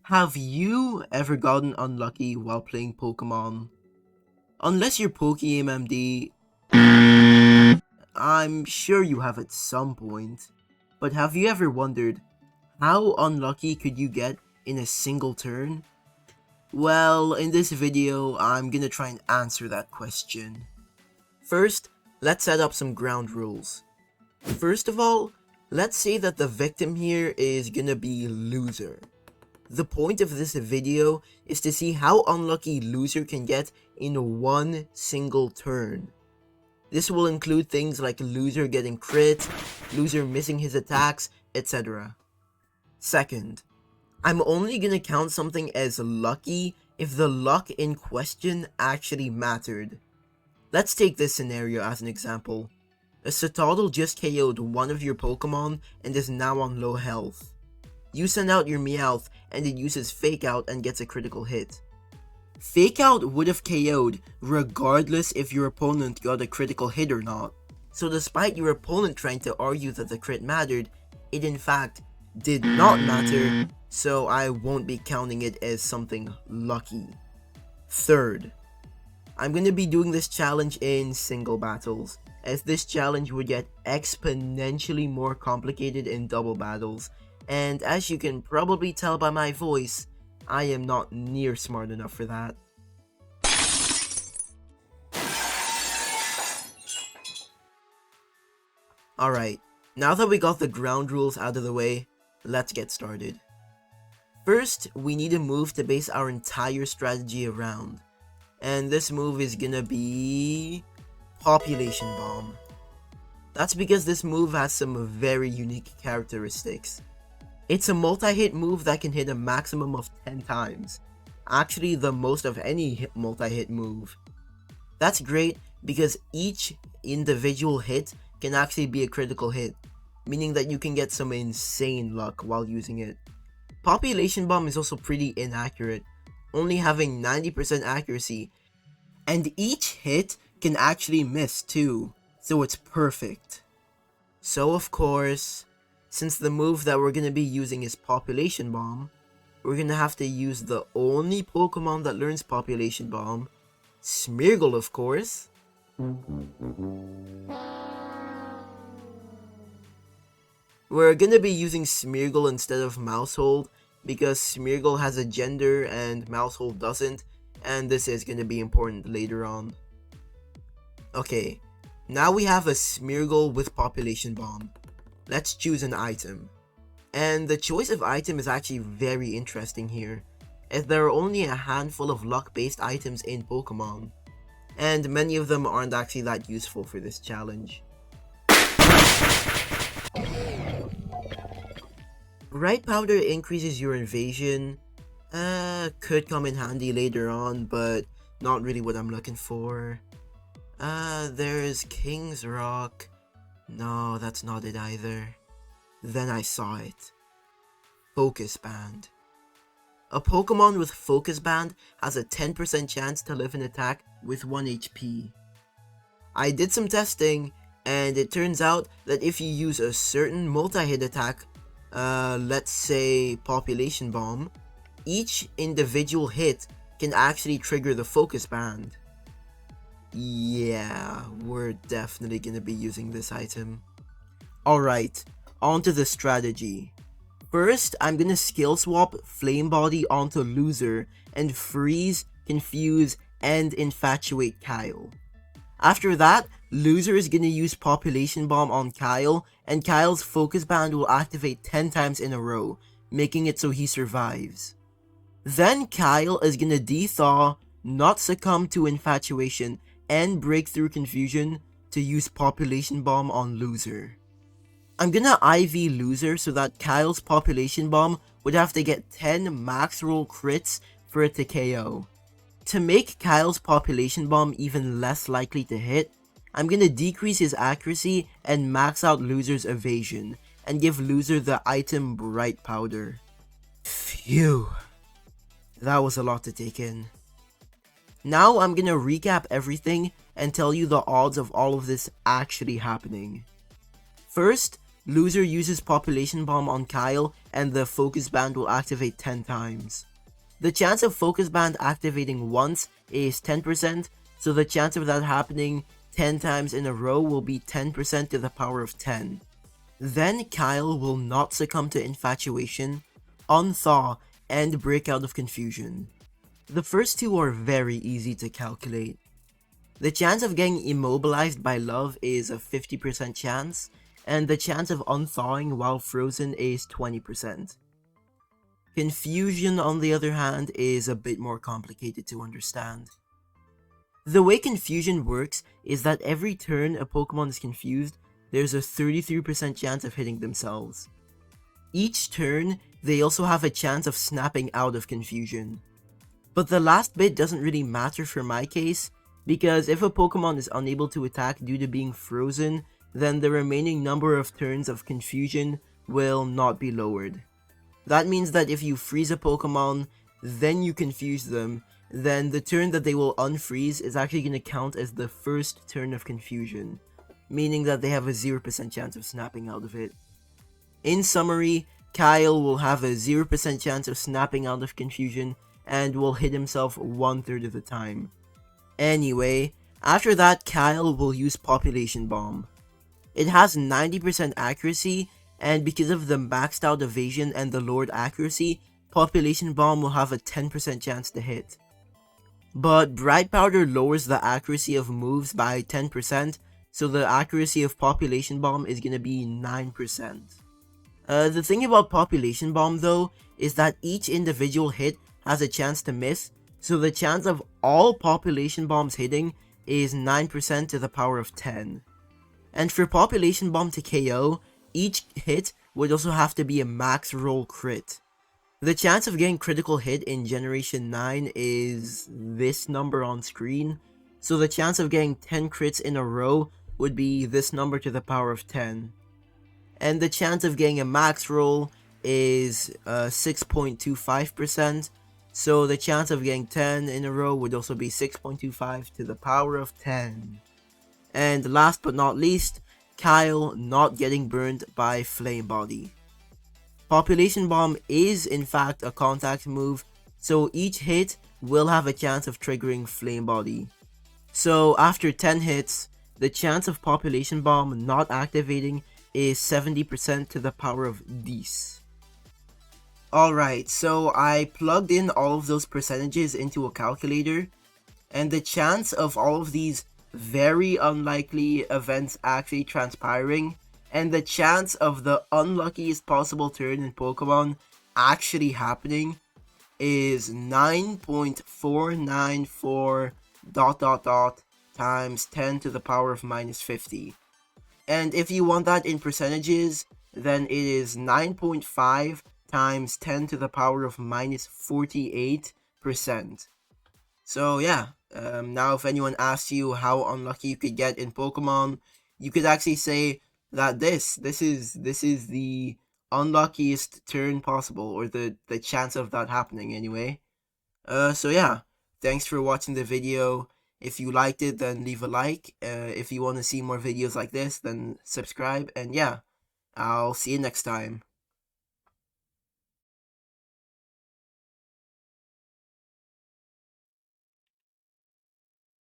Have you ever gotten unlucky while playing Pokemon? Unless you're pokeaimmd, I'm sure you have at some point. But have you ever wondered, how unlucky could you get in a single turn? Well, in this video, I'm gonna try and answer that question. First, let's set up some ground rules. First of all, let's say that the victim here is gonna be Loser. The point of this video is to see how unlucky Loser can get in one single turn. This will include things like Loser getting crit, Loser missing his attacks, etc. Second, I'm only gonna count something as lucky if the luck in question actually mattered. Let's take this scenario as an example. A Citadel just KO'd one of your Pokemon and is now on low health. You send out your Meowth and it uses Fake Out and gets a critical hit. Fake Out would have KO'd regardless if your opponent got a critical hit or not. So despite your opponent trying to argue that the crit mattered, it in fact did not matter, so I won't be counting it as something lucky. Third, I'm going to be doing this challenge in single battles, as this challenge would get exponentially more complicated in double battles, and as you can probably tell by my voice, I am not near smart enough for that. Alright, now that we got the ground rules out of the way, let's get started. First, we need a move to base our entire strategy around, and this move is gonna be Population Bomb. That's because this move has some very unique characteristics. It's a multi-hit move that can hit a maximum of 10 times, actually the most of any multi-hit move. That's great because each individual hit can actually be a critical hit, meaning that you can get some insane luck while using it. Population Bomb is also pretty inaccurate, only having 90% accuracy, and each hit can actually miss too, so it's perfect. So of course, since the move that we're going to be using is Population Bomb, we're going to have to use the only Pokemon that learns Population Bomb, Smeargle of course. We're going to be using Smeargle instead of Maushold, because Smeargle has a gender and Maushold doesn't, and this is going to be important later on. Okay, now we have a Smeargle with Population Bomb. Let's choose an item. And the choice of item is actually very interesting here, as there are only a handful of luck-based items in Pokemon, and many of them aren't actually that useful for this challenge. Bright Powder increases your evasion. Could come in handy later on, but not really what I'm looking for. There's King's Rock. No, that's not it either. Then I saw it. Focus Band. A Pokemon with Focus Band has a 10% chance to live an attack with 1 HP. I did some testing, and it turns out that if you use a certain multi-hit attack, let's say Population Bomb, each individual hit can actually trigger the Focus Band. Yeah, we're definitely gonna be using this item. Alright, on to the strategy. First, I'm gonna skill swap Flame Body onto Loser and freeze, confuse, and infatuate Kyle. After that, Loser is gonna use Population Bomb on Kyle, and Kyle's Focus Band will activate 10 times in a row, making it so he survives. Then Kyle is gonna dethaw, not succumb to infatuation, and break through confusion to use Population Bomb on Loser. I'm gonna IV Loser so that Kyle's Population Bomb would have to get 10 max roll crits for it to KO. To make Kyle's Population Bomb even less likely to hit, I'm gonna decrease his accuracy and max out Loser's evasion, and give Loser the item Bright Powder. Phew. That was a lot to take in. Now I'm gonna recap everything and tell you the odds of all of this actually happening. First, Loser uses Population Bomb on Kyle and the focus band will activate 10 times. The chance of focus band activating once is 10%, so the chance of that happening 10 times in a row will be 10% to the power of 10. Then Kyle will not succumb to infatuation, unthaw, and break out of confusion. The first two are very easy to calculate. The chance of getting immobilized by love is a 50% chance, and the chance of unthawing while frozen is 20%. Confusion, on the other hand, is a bit more complicated to understand. The way confusion works is that every turn a Pokemon is confused, there's a 33% chance of hitting themselves. Each turn, they also have a chance of snapping out of confusion. But the last bit doesn't really matter for my case, because if a Pokemon is unable to attack due to being frozen, then the remaining number of turns of confusion will not be lowered. That means that if you freeze a Pokemon, then you confuse them, then the turn that they will unfreeze is actually going to count as the first turn of confusion, meaning that they have a 0% chance of snapping out of it. In summary, Kyle will have a 0% chance of snapping out of confusion and will hit himself 1/3 of the time. Anyway, after that, Kyle will use Population Bomb. It has 90% accuracy, and because of the maxed out evasion and the lowered accuracy, Population Bomb will have a 10% chance to hit. But Bright Powder lowers the accuracy of moves by 10%, so the accuracy of Population Bomb is going to be 9%. The thing about Population Bomb though, is that each individual hit has a chance to miss, so the chance of all Population Bombs hitting is 9% to the power of 10. And for Population Bomb to KO, each hit would also have to be a max roll crit. The chance of getting critical hit in Generation 9 is this number on screen, so the chance of getting 10 crits in a row would be this number to the power of 10. And the chance of getting a max roll is 6.25%, so the chance of getting 10 in a row would also be 6.25 to the power of 10. And last but not least, Kyle not getting burned by Flame Body. Population Bomb is in fact a contact move, so each hit will have a chance of triggering Flame Body. So after 10 hits, the chance of Population Bomb not activating is 70% to the power of this. Alright, so I plugged in all of those percentages into a calculator, and the chance of all of these very unlikely events actually transpiring, and the chance of the unluckiest possible turn in Pokemon actually happening is 9.494 ... times 10 to the power of minus 50. And if you want that in percentages, then it is 9.5 times 10 to the power of minus 48%. So yeah, now if anyone asks you how unlucky you could get in Pokemon, you could actually say that this is the unluckiest turn possible, or the chance of that happening anyway. So yeah, thanks for watching the video. If you liked it, then leave a like. If you want to see more videos like this, then subscribe. And yeah, I'll see you next time.